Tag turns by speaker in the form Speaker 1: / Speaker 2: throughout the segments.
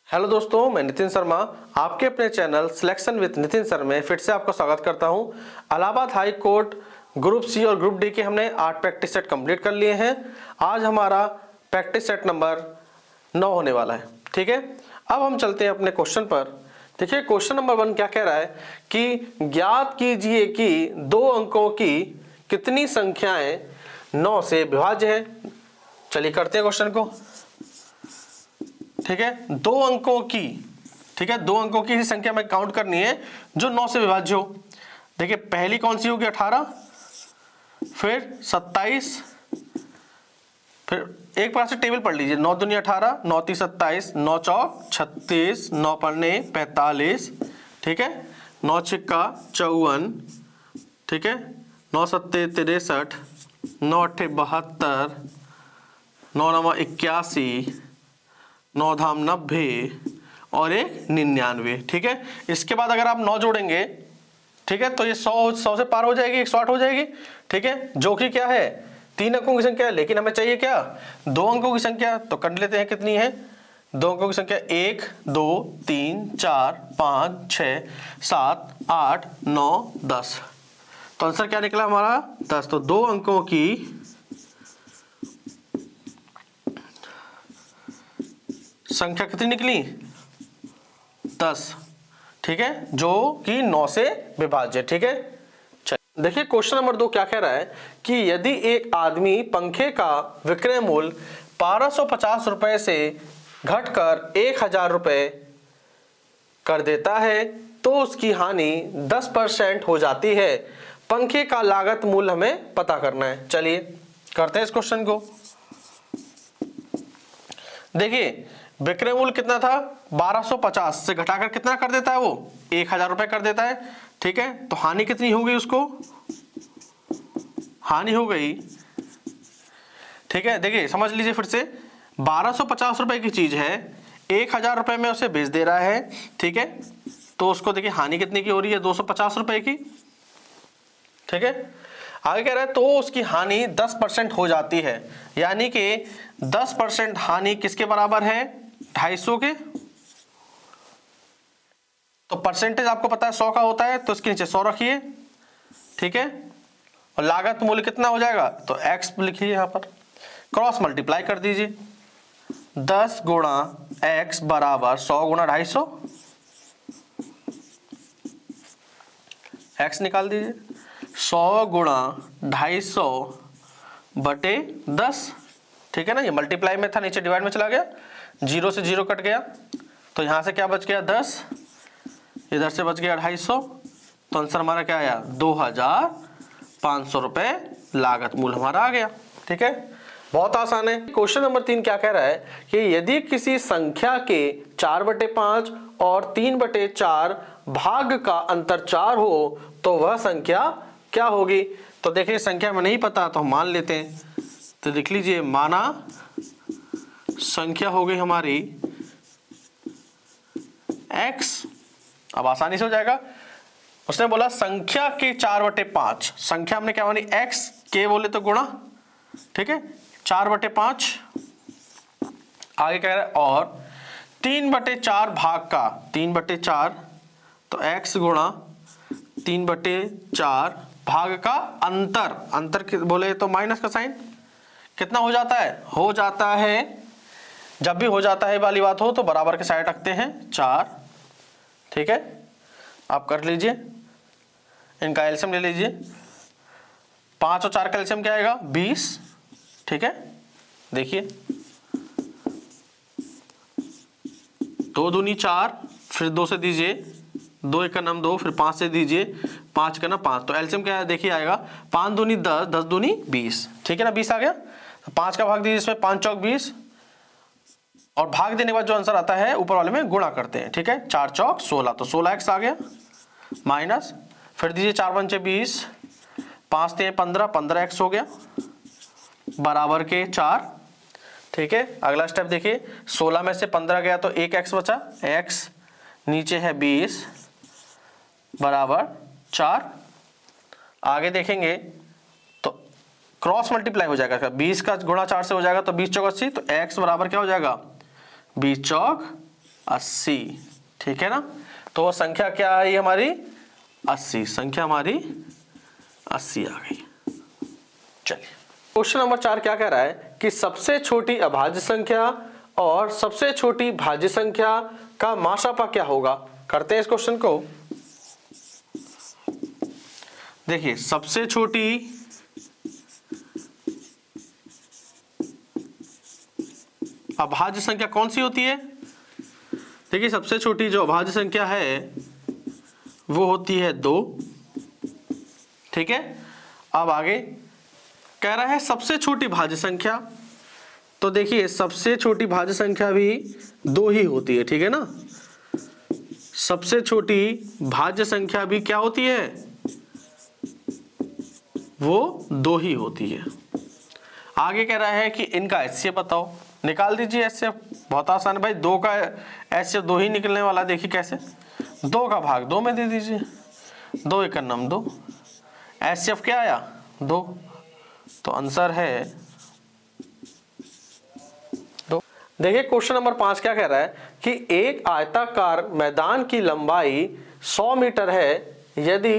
Speaker 1: Hello दोस्तों, मैं नितिन शर्मा आपके अपने channel selection with Nitin sir में फिर से आपका स्वागत करता हूं। Allahabad high court group C और ग्रुप डी के हमने 8 प्रैक्टिस सेट कंप्लीट कर लिए हैं। आज हमारा प्रैक्टिस सेट नंबर 9 होने वाला है। ठीक है, अब हम चलते हैं अपने क्वेश्चन पर। देखिए क्वेश्चन नंबर 1 क्या कह रहा है कि ज्ञात कीजिए कि 2 अंकों की कितनी संख्याएं 9 से विभाज्य है। चलिए करते हैं क्वेश्चन को। ठीक है, 2 अंकों की, ठीक है, 2 अंकों की संख्या में काउंट करनी है जो 9 से विभाज्य हो। देखिए पहली कौन सी होगी 18, फिर 27, फिर एक बार से टेबल पढ़ लीजिए। 9 दूनी 18, 9 तीस 27, 9 चौक 36, 9 पन्ने 45, ठीक है, 9 छिक्का 54, ठीक है, 9 सत्ते 63, 9 अट्ठे 72, 9 नवा 81, 9 धाम 90 और एक 99। ठीक है, इसके बाद अगर आप 9 जोड़ेंगे, ठीक है, तो ये 100 से पार हो जाएगी, 108 हो जाएगी। ठीक है, जो कि क्या है 3 अंकों की संख्या है, लेकिन हमें चाहिए क्या 2 अंकों की संख्या। तो कर लेते हैं कितनी है 2 अंकों की संख्या 1 2 3 4 5 6 7 8 9 10। तो आंसर क्या निकला हमारा 10। तो 2 अंकों की संख्या कितनी निकली 10। ठीक है, जो कि 9 से विभाज्य। ठीक है, चलिए देखिए क्वेश्चन नंबर 2 क्या कह रहा है कि यदि एक आदमी पंखे का विक्रय मूल्य 1250 रुपए से घटकर 1000 रुपए कर देता है तो उसकी हानि 10% हो जाती है। पंखे का लागत मूल्य हमें पता करना है। चलिए करते हैं इस क्वेश्चन को। देखिए विक्रय मूल्य कितना था 1250 से घटाकर कितना कर देता है वो 1000 रुपए कर देता है। ठीक है, तो हानि कितनी हो गई उसको, हानि हो गई, ठीक है, देखिए समझ लीजिए फिर से 1250 रुपए की चीज है 1000 रुपए में उसे बेच दे रहा है। ठीक है, तो उसको देखिए हानि कितनी की हो रही है 250 रुपए की। ठीक है, आगे कह रहा है तो उसकी हानि 10% हो जाती है, यानी कि 10% हानि किसके बराबर है 250 के। तो परसेंटेज आपको पता है 100 का होता है, तो इसके नीचे 100 रखिए। ठीक है, और लागत मूल्य कितना हो जाएगा तो x लिखिए, यहां पर क्रॉस मल्टीप्लाई कर दीजिए। 10 गुणा x बराबर 100 गुणा 250, x निकाल दीजिए। 100 गुणा 250 बटे 10। ठीक है ना, ये मल्टीप्लाई में था, नीचे डिवाइड में चला गया, 0 से 0 कट गया, तो यहां से क्या बच गया 10, इधर से बच गया 250। तो आंसर हमारा क्या आया 2500 रुपए लागत मूल्य हमारा आ गया। ठीक है, बहुत आसान है। क्वेश्चन नंबर 3 क्या कह रहा है कि यदि किसी संख्या के 4/5 और 3/4 भाग का अंतर 4 हो तो वह संख्या क्या होगी। तो देखिए संख्या में नहीं पता तो हम मान लेते हैं, तो लिख लीजिए माना संख्या हो गई हमारी x। अब आसानी से हो जाएगा, उसने बोला संख्या के 4/5, संख्या हमने क्या मानी x के बोले तो गुणा, ठीक है, 4/5। आगे कह रहा है और 3/4 भाग का 3/4, तो x गुणा 3/4 भाग का अंतर, अंतर बोले तो माइनस का साइन कितना हो जाता है, हो जाता है, जब भी हो जाता है वाली बात हो तो बराबर के साइड रखते हैं 4। ठीक है, आप कर लीजिए, इनका एलसीएम ले लीजिए। 5 और 4 का एलसीएम क्या आएगा 20। ठीक है, देखिए 2 दूनी 4, फिर 2 से दीजिए, 2 एक का नाम 2, फिर 5 से दीजिए, 5 का ना 5, तो एलसीएम क्या है देखिए आएगा 5 दूनी 10, 10 दूनी 20। ठीक है ना, 20 आ गया। 5 का भाग दीजिए इसमें, 5 चौक 20, और भाग देने के बाद जो आंसर आता है ऊपर वाले में गुणा करते हैं। ठीक है, 4 चौक 16, तो 16x आ गया माइनस, फिर दीजिए 4 पंचे 20, 5 ते 15, 15x हो गया बराबर के 4। ठीक है, अगला स्टेप देखिए 16 में से 15 गया तो 1x बचा, x नीचे है 20 बराबर 4। आगे देखेंगे तो क्रॉस मल्टीप्लाई हो जाएगा, 20 का गुणा 4 से हो जाएगा तो 20 चौक 80, तो x बराबर क्या हो जाएगा 20 चौक 80, ठीक है ना। तो वो संख्या क्या आई हमारी 80, संख्या हमारी 80 आ गई। चलिए क्वेश्चन नंबर 4 क्या कह रहा है कि सबसे छोटी अभाज्य संख्या और सबसे छोटी भाज्य संख्या का माशापा क्या होगा। करते हैं इस क्वेश्चन को। देखिए सबसे छोटी अभाज्य संख्या कौन सी होती है। देखिए सबसे छोटी जो अभाज्य संख्या है वो होती है 2, ठीक है। अब आगे कह रहा है सबसे छोटी भाज्य संख्या, तो देखिए सबसे छोटी भाज्य संख्या भी 2 ही होती है, ठीक है ना। सबसे छोटी भाज्य संख्या भी क्या होती है, वो 2 ही होती है। आगे कह रहा है कि इनका एचसीएफ बताओ, निकाल दीजिए एचसीएफ। बहुत आसान है भाई, 2 का एचसीएफ 2 ही निकलने वाला। देखिए कैसे, 2 का भाग 2 में दे दीजिए, 2 एकम नम 2, एचसीएफ क्या आया 2, तो आंसर है 2। देखिए क्वेश्चन नंबर 5 क्या कह रहा है कि एक आयताकार मैदान की लंबाई 100 मीटर है, यदि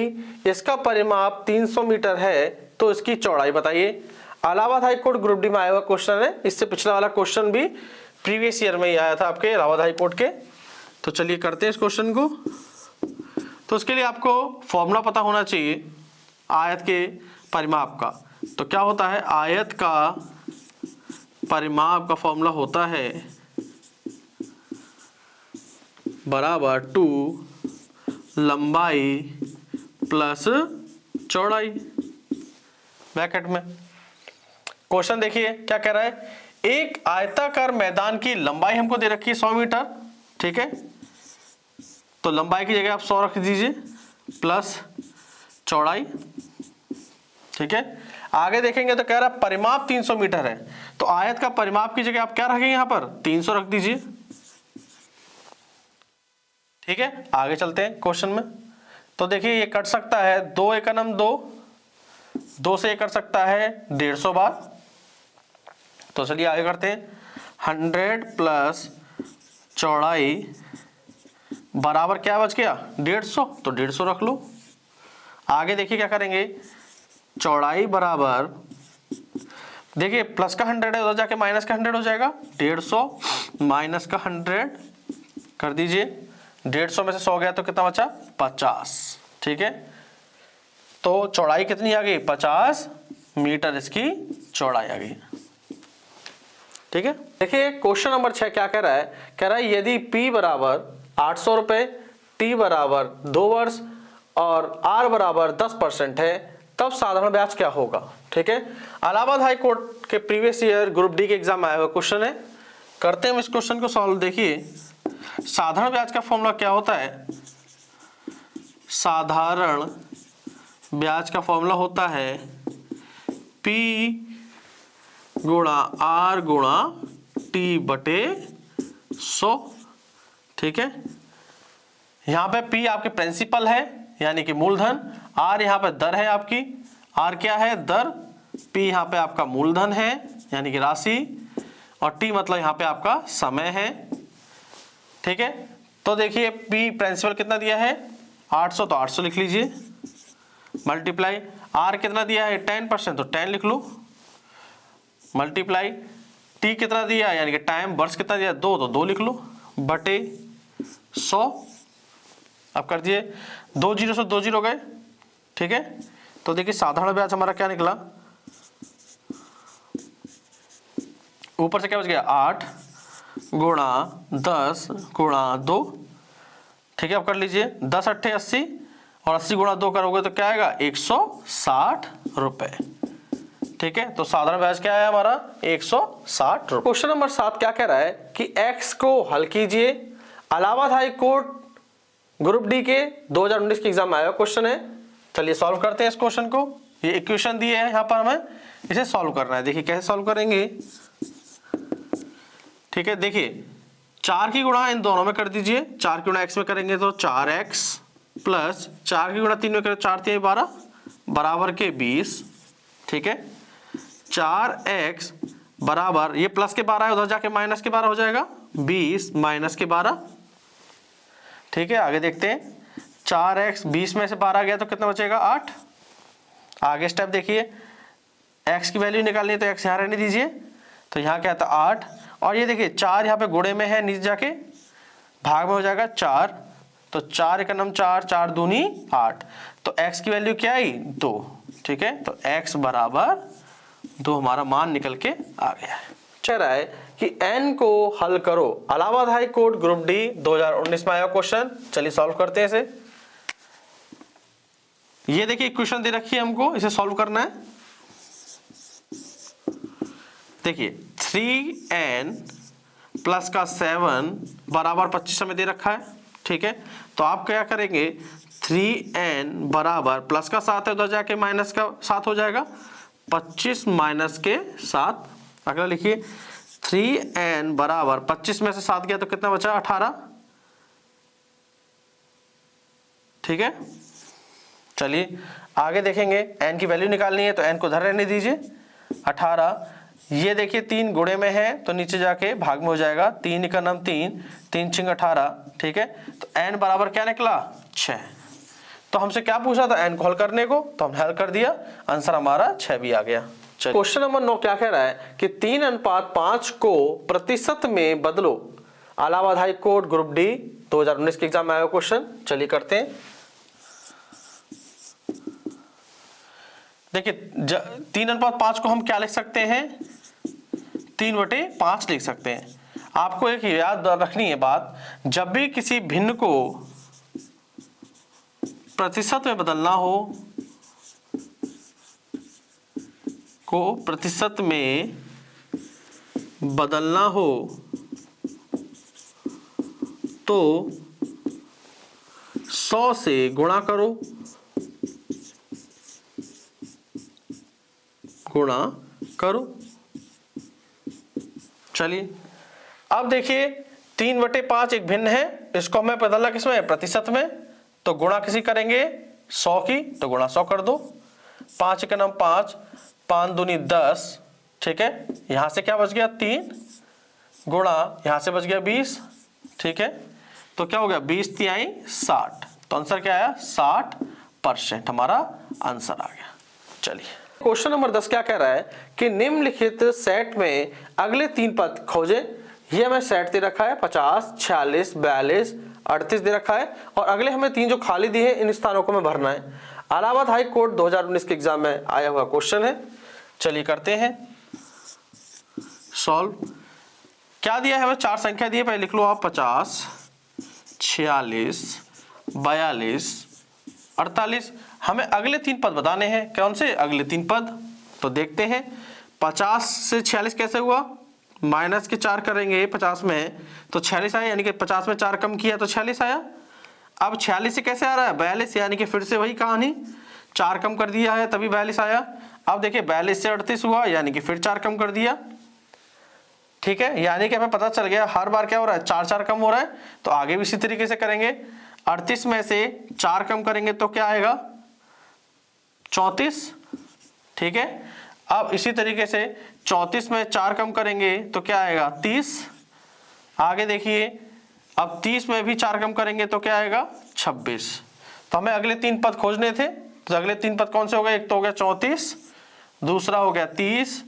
Speaker 1: इसका परिमाप 300 मीटर है तो इसकी चौड़ाई बताइए। Allahabad high court group D में आया हुआ क्वेश्चन है। इससे पिछला वाला क्वेश्चन भी प्रीवियस ईयर में ही आया था आपके इलाहाबाद हाई कोर्ट के। तो चलिए करते हैं इस क्वेश्चन को। तो उसके लिए आपको फॉर्मूला पता होना चाहिए आयत के परिमाप का। तो क्या होता है, आयत का परिमाप का फॉर्मूला होता है बराबर 2 लंबाई प्लस चौड़ाई ब्रैकेट में। क्वेश्चन देखिए क्या कह रहा है, एक आयताकार मैदान की लंबाई हमको दे रखी है 100 मीटर, ठीक है। तो लंबाई की जगह आप 100 रख दीजिए प्लस चौड़ाई, ठीक है। आगे देखेंगे तो कह रहा है परिमाप 300 मीटर है, तो आयत का परिमाप की जगह आप क्या रखेंगे, यहां पर 300 रख दीजिए, ठीक है। आगे चलते हैं क्वेश्चन में। तो देखिए ये कट सकता है 2 एकम 2 से ये कट सकता है 150 बार। तो चलिए आगे करते हैं, 100 प्लस चौड़ाई बराबर क्या बच गया 150, तो 150 रख लो। आगे देखिए क्या करेंगे, चौड़ाई बराबर, देखिए प्लस का 100 है उधर जाके माइनस का 100 हो जाएगा, 150 माइनस का 100 कर दीजिए, 150 में से 100 गया तो कितना बचा 50, ठीक है। तो चौड़ाई कितनी आ गई 50 मीटर इसकी चौड़ाई आ गई, ठीक है। देखिए क्वेश्चन नंबर 6 क्या कह रहा है यदि P बराबर 800 रुपए, T बराबर 2 वर्ष और R बराबर 10% है, तब साधारण ब्याज क्या होगा, ठीक है। इलाहाबाद हाई कोर्ट के प्रीवियस ईयर ग्रुप डी के एग्जाम में आया हुआ क्वेश्चन है। करते हैं हम इस क्वेश्चन को सॉल्व। देखिए साधारण ब्याज का फॉर्मूला क्या होता है, साधारण ब्याज का फॉर्मूला होता है P गुणा R गुणा T बटे 100, ठीक है। यहां पे P आपके प्रिंसिपल है यानी कि मूलधन, R यहाँ पे दर है आपकी, R क्या है दर, P यहाँ पे आपका मूलधन है यानी कि राशि, और T मतलब यहाँ पे आपका समय है, ठीक है। तो देखिए P प्रिंसिपल कितना दिया है 800, तो 800 लिख लीजिए, मल्टीप्लाई R कितना दिया है 10%, तो 10 लिख लो, मल्टीप्लाई T कितना दिया यानी कि टाइम वर्ष कितना दिया 2, तो 2 लिख लो, बटे 100। अब कर दिए 2 जीरो से 2 जीरो गए, ठीक है। तो देखिए साधारण ब्याज हमारा क्या निकला, ऊपर से क्या बच गया 8 गुणा 10 गुणा 2, ठीक है। अब कर लीजिए 10 अट्ठे 80 और 80 गुणा 2 करोगे तो क्या आएगा 160 रुपए, ठीक है। तो साधारण ब्याज क्या है हमारा 160 रुपए। क्वेश्चन नंबर 7 क्या कह रहा है कि x को हल कीजिए। Allahabad high court group D के 2019 के एग्जाम में आया क्वेश्चन है। चलिए सॉल्व करते हैं इस क्वेश्चन को। ये इक्वेशन दिए है यहाँ पर, हमें इसे सॉल्व करना है। देखिए कैसे सॉल्व करेंगे, ठीक है। देखिए 4 की गुणा इन दोनों में कर दीजिए, 4 की गुणा x में करेंगे तो 4x प्लस 4 की गुणा 3 में करें 4 3 12 बराबर के 20, ठीक है। 4x बराबर ये प्लस के 12 है उधर जाके माइनस के 12 हो जाएगा, 20 माइनस के 12 ठीक है, आगे देखते हैं। 4x 20 में से 12 गया तो कितना बचेगा 8। आगे स्टेप देखिए, x की वैल्यू निकालनी है तो x यहाँ रहने दीजिए, तो यहाँ क्या था 8। और ये देखिए 4 यहाँ पे गुणे में है, नीचे जाके भाग में हो जाएगा 4, तो 4 एक नम 4, 4 दूनी 8, तो x की वैल्यू क्या आई 2। ठीक है, तो x बराबर 2 हमारा मान निकल के आ गया है। कह रहा है कि n को हल करो, Allahabad high court group D 2019 में आया क्वेश्चन। चलिए सॉल्व करते हैं इसे। ये देखिए इक्वेशन दे रखी है हमको, इसे सॉल्व करना है। देखिए 3n प्लस का 7 बराबर 25 हमें दे रखा है। ठीक है, तो आप क्या करेंगे, 3n बराबर प्लस का 7 है, उधर जाके माइनस का 7 हो जाएगा, 25 माइनस के 7। अगला लिखिए 3n बराबर 25 में से 7 गया तो कितना बचा 18। ठीक है, चलिए आगे देखेंगे। n की वैल्यू निकालनी है तो n को उधर रहने दीजिए, 18। ये देखिए 3 गुणे में है तो नीचे जाके भाग में हो जाएगा, 3 का नाम 3, 3 छिंग 18। ठीक है, तो n बराबर क्या निकला 6। तो हमसे क्या पूछा था n को हल करने को, तो हमने हल कर दिया, आंसर हमारा 6 भी आ गया। क्वेश्चन नंबर 9 क्या कह रहा है कि 3:5 को प्रतिशत में बदलो, Allahabad high court group D 2019 के एग्जाम में आया क्वेश्चन। चलिए करते हैं। देखिए 3:5 को हम क्या लिख सकते हैं, 3/5 लिख सकते हैं। आपको एक याद रखनी है बात, जब भी किसी भिन्न को प्रतिशत में बदलना हो, प्रतिशत में बदलना हो तो 100 से गुणा करो, चलिए अब देखिए 3/5 एक भिन्न है, इसको हमें बदलना किसमें, प्रतिशत में, तो गुणा किसी करेंगे 100 की, तो गुणा 100 कर दो। 5 का नाम 5, 5 दूनी 10। ठीक है, यहां से क्या बच गया 3, गुणा यहां से बच गया 20। ठीक है, तो क्या हो गया 20 तिहाई 60, तो आंसर क्या आया 60% हमारा आंसर आ गया। चलिए क्वेश्चन नंबर 10 क्या कह रहा है कि निम्नलिखित सेट में अगले 3 पद खोजें। ये हमें सेट दे रखा है 50, 46, 42, 38 दे रखा है, और अगले हमें 3 जो खाली दिए हैं इन स्थानों को हमें भरना है। इलाहाबाद हाई कोर्ट 2019 के एग्जाम में आया हुआ क्वेश्चन है। चलिए करते हैं सॉल्व। क्या दिया है हमें, 4 संख्या दी है, पहले लिख लो आप 50, 46, 42, 48। हमें अगले 3 पद बताने हैं, कौन से अगले 3 पद, तो देखते हैं। 50 से 46 कैसे हुआ, माइनस के 4 करेंगे 50 में तो 46 आया, यानी कि 50 में 4 कम किया तो 46 आया। अब 46 से कैसे आ रहा है 42, यानी कि फिर से वही कहानी, 4 कम कर दिया है तभी 42 आया। अब देखिए 42 से 38 हुआ, यानी कि फिर 4 कम कर दिया। ठीक है, यानी कि हमें पता चल गया हर बार क्या हो रहा है 4 कम हो रहा है, तो आगे भी इसी तरीके से करेंगे। 38 में से 4 कम करेंगे तो क्या आएगा 34। ठीक है, अब इसी तरीके से 34 में 4 कम करेंगे तो क्या आएगा 30। आगे देखिए अब 30 में भी 4 कम करेंगे तो क्या आएगा 26। तो हमें अगले 3 पद खोजने थे, तो अगले 3 पद कौन से हो गए, एक तो हो गया 34, दूसरा हो गया 30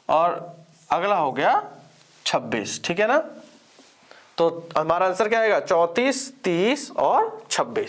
Speaker 1: और अगला हो गया 26। ठीक है ना, तो हमारा आंसर क्या आएगा 34, 30 और 26।